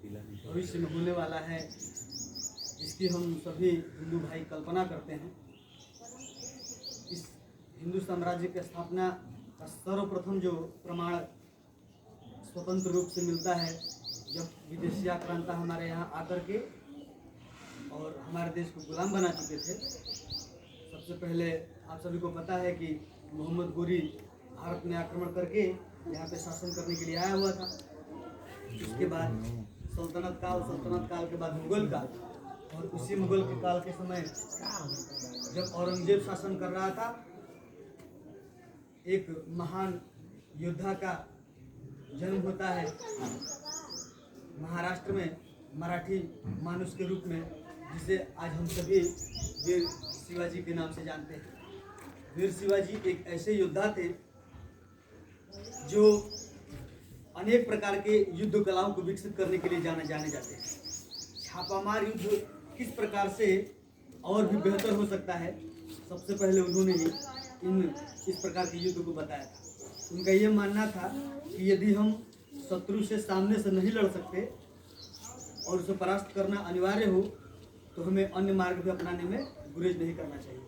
भविष्य में होने वाला है, जिसकी हम सभी हिंदू भाई कल्पना करते हैं। इस हिंदू साम्राज्य की स्थापना का सर्वप्रथम जो प्रमाण स्वतंत्र रूप से मिलता है, जब विदेशी आक्रांता हमारे यहाँ आकर के और हमारे देश को गुलाम बना चुके थे। सबसे पहले आप सभी को पता है कि मोहम्मद गोरी भारत में आक्रमण करके यहाँ पे शासन करने के लिए आया हुआ था। उसके बाद सल्तनत काल के बाद मुगल काल, और उसी मुगल के काल के समय जब औरंगजेब शासन कर रहा था, एक महान योद्धा का जन्म होता है महाराष्ट्र में, मराठी मानुष के रूप में, जिसे आज हम सभी वीर शिवाजी के नाम से जानते हैं। वीर शिवाजी एक ऐसे योद्धा थे जो अनेक प्रकार के युद्ध कलाओं को विकसित करने के लिए जाने जाते हैं। छापामार युद्ध किस प्रकार से और भी बेहतर हो सकता है, सबसे पहले उन्होंने ही इस प्रकार के युद्ध को बताया था। उनका ये मानना था कि यदि हम शत्रु से सामने से नहीं लड़ सकते और उसे परास्त करना अनिवार्य हो, तो हमें अन्य मार्ग भी अपनाने में गुरेज नहीं करना चाहिए।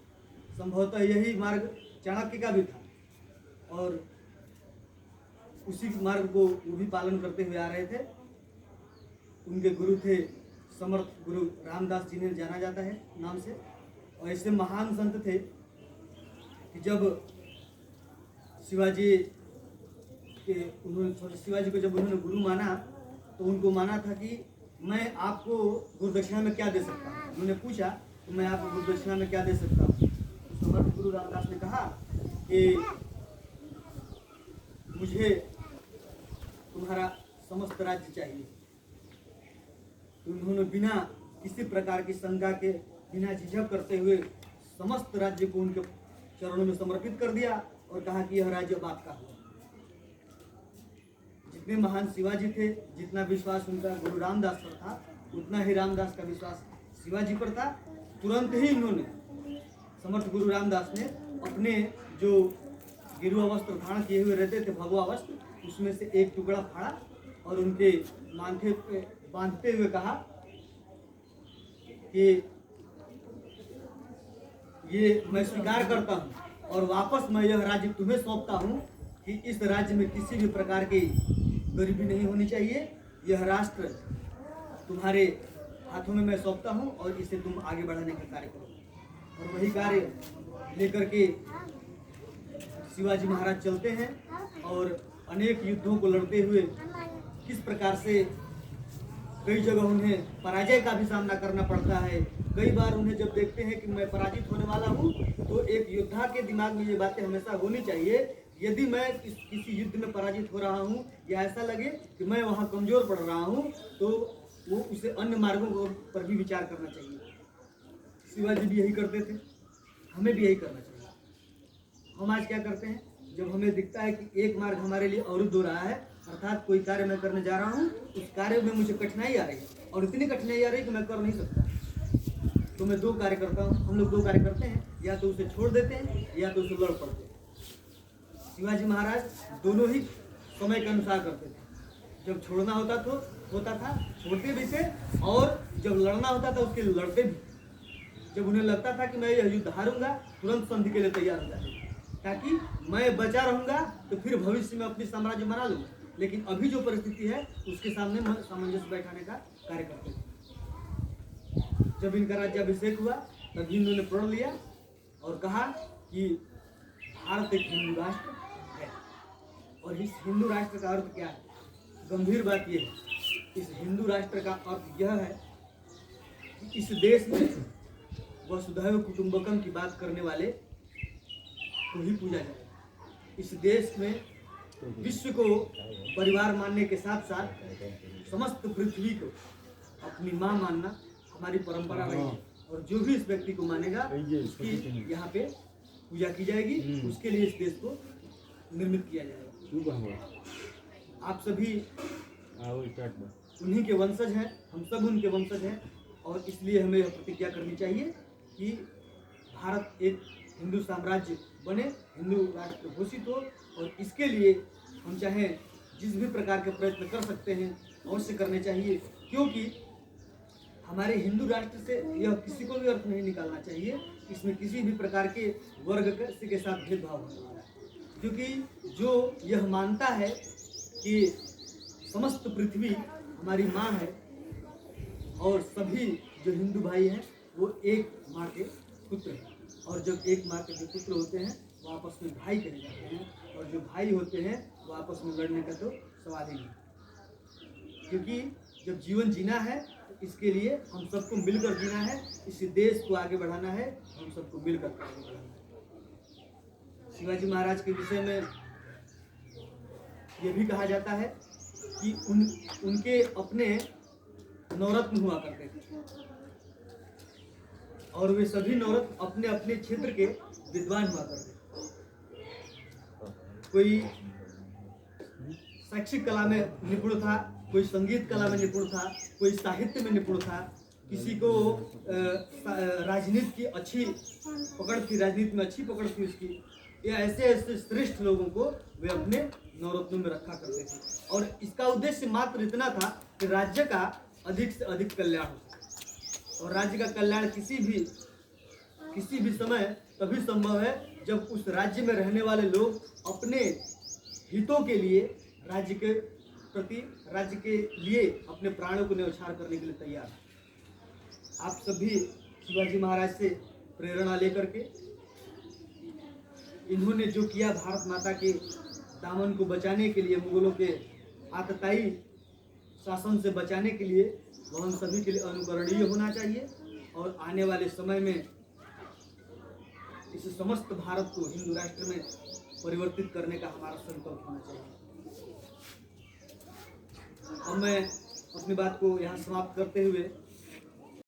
संभवतः यही मार्ग चाणक्य का भी था, और उसी मार्ग को वो भी पालन करते हुए आ रहे थे। उनके गुरु थे समर्थ गुरु रामदास, जिन्हें जाना जाता है नाम से। और ऐसे महान संत थे कि जब शिवाजी को जब उन्होंने गुरु माना, तो उनको माना था कि मैं आपको गुरुदक्षिणा में क्या दे सकता हूँ। उन्होंने पूछा तो मैं आपको गुरुदक्षिणा में क्या दे सकता हूँ। तो समर्थ गुरु रामदास ने कहा कि मुझे तुम्हारा समस्त राज्य चाहिए। तो उन्होंने बिना किसी प्रकार की शंका के, बिना झिझक करते हुए समस्त राज्य को उनके चरणों में समर्पित कर दिया और कहा कि यह राज्य अब आपका हुआ। जितने महान शिवाजी थे, जितना विश्वास उनका गुरु रामदास पर था, उतना ही रामदास का विश्वास शिवाजी पर था। तुरंत ही उन्होंने, समर्थ गुरु रामदास ने अपने जो गिरुआ वस्त्र धारण किए हुए रहते थे, भगवा वस्त्र, उसमें से एक टुकड़ा फाड़ा और उनके माथे पे बांधते हुए कहा कि ये मैं स्वीकार करता हूँ और वापस मैं यह राज्य तुम्हें सौंपता हूँ कि इस राज्य में किसी भी प्रकार की गरीबी नहीं होनी चाहिए। यह राष्ट्र तुम्हारे हाथों में मैं सौंपता हूँ और इसे तुम आगे बढ़ाने का कार्य करो। और वही कार्य लेकर के शिवाजी महाराज चलते हैं और अनेक युद्धों को लड़ते हुए किस प्रकार से कई जगह उन्हें पराजय का भी सामना करना पड़ता है। कई बार उन्हें जब देखते हैं कि मैं पराजित होने वाला हूँ, तो एक योद्धा के दिमाग में ये बातें हमेशा होनी चाहिए, यदि मैं किसी युद्ध में पराजित हो रहा हूँ या ऐसा लगे कि मैं वहाँ कमजोर पड़ रहा हूँ, तो वो उसे अन्य मार्गों पर भी विचार करना चाहिए। शिवाजी भी यही करते थे, हमें भी यही करना चाहिए। हम आज क्या करते हैं, जब हमें दिखता है कि एक मार्ग हमारे लिए अवरुद्ध हो रहा है, अर्थात कोई कार्य मैं करने जा रहा हूँ, उस कार्य में मुझे कठिनाई आ रही है और इतनी कठिनाई आ रही है कि मैं कर नहीं सकता, तो मैं दो कार्य करता हूँ। हम लोग दो कार्य करते हैं, या तो उसे छोड़ देते हैं या तो उसे लड़ पड़ते हैं। शिवाजी महाराज दोनों ही समय के अनुसार करते थे। जब छोड़ना होता था छोड़ते भी थे, और जब लड़ना होता था उसके लिए लड़ते भी। जब उन्हें लगता था कि मैं यह युद्ध हारूंगा, तुरंत संधि के लिए तैयार हो जाते, ताकि मैं बचा रहूंगा तो फिर भविष्य में अपनी साम्राज्य बना लूंगा। लेकिन अभी जो परिस्थिति है उसके सामने सामंजस्य बैठाने का कार्य करते थे। जब इनका राज्याभिषेक हुआ तभी इन्होंने प्रण लिया और कहा कि भारत एक हिंदू राष्ट्र है। और इस हिंदू राष्ट्र का अर्थ क्या है? गंभीर बात यह है, इस हिंदू राष्ट्र का अर्थ यह है कि इस देश में वसुधैव कुटुंबकम की बात करने वाले को ही पूजा जाए। इस देश में विश्व को परिवार मानने के साथ साथ समस्त पृथ्वी को अपनी माँ मानना हमारी परंपरा रही है। और जो भी इस व्यक्ति को मानेगा उसकी यहाँ पे पूजा की जाएगी, उसके लिए इस देश को निर्मित किया जाएगा। आप सभी उन्हीं के वंशज हैं, हम सब उनके वंशज हैं, और इसलिए हमें यह प्रतिज्ञा करनी चाहिए कि भारत एक हिंदू साम्राज्य बने, हिंदू राष्ट्र घोषित हो। और इसके लिए हम चाहे जिस भी प्रकार के प्रयत्न कर सकते हैं अवश्य करने चाहिए, क्योंकि हमारे हिंदू राष्ट्र से यह किसी को भी अर्थ नहीं निकालना चाहिए इसमें किसी भी प्रकार के वर्ग के साथ भेदभाव होने वाला है। क्योंकि जो यह मानता है कि समस्त पृथ्वी हमारी माँ है और सभी जो हिंदू भाई हैं वो एक माँ के पुत्र हैं, और जब एक माँ के जो पुत्र होते हैं वो आपस में भाई कहे जाते हैं, और जो भाई होते हैं वो आपस में लड़ने का तो सवाल ही नहीं। क्योंकि जब जीवन जीना है तो इसके लिए हम सबको मिलकर जीना है, इस देश को आगे बढ़ाना है, हम सबको मिलकर आगे बढ़ाना है। शिवाजी महाराज के विषय में ये भी कहा जाता है कि उनके अपने नवरत्न हुआ करते थे, और वे सभी नवरत्न अपने अपने क्षेत्र के विद्वान हुआ करते थे। कोई शैक्षिक कला में निपुण था, कोई संगीत कला में निपुण था, कोई साहित्य में निपुण था, किसी को राजनीति की अच्छी पकड़ थी, राजनीति में अच्छी पकड़ थी उसकी। ये ऐसे ऐसे श्रेष्ठ लोगों को वे अपने नवरत्नों में रखा करते थे, और इसका उद्देश्य मात्र इतना था कि राज्य का अधिक से अधिक कल्याण हो। और राज्य का कल्याण किसी भी समय तभी संभव है जब उस राज्य में रहने वाले लोग अपने हितों के लिए राज्य के प्रति, राज्य के लिए अपने प्राणों को न्यौछावर करने के लिए तैयार हैं। आप सभी शिवाजी महाराज से प्रेरणा लेकर के इन्होंने जो किया भारत माता के दामन को बचाने के लिए, मुगलों के आतताई शासन से बचाने के लिए, वह हम सभी के लिए अनुकरणीय होना चाहिए। और आने वाले समय में इस समस्त भारत को हिंदू राष्ट्र में परिवर्तित करने का हमारा संकल्प होना चाहिए। अब मैं अपनी बात को यहाँ समाप्त करते हुए